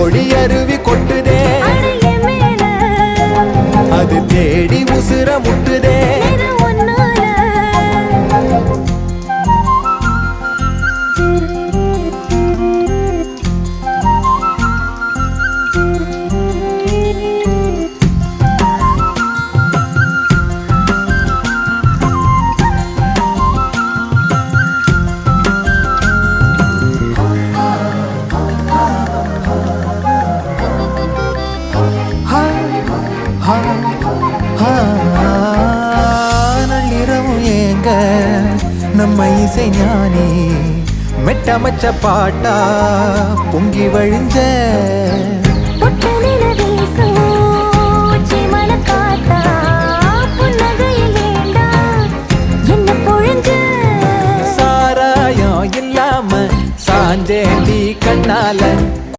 கோழி அருவி கொட்டுதே அது தேடி உசுர முட்டுதே நள்ளிரவும் ஏங்க நம்ம இசை ஞானி மெட்டமச்ச பாட்டா பொங்கி வழிஞ்ச சாராயம் இல்லாம சாஞ்சேண்டி கண்ணால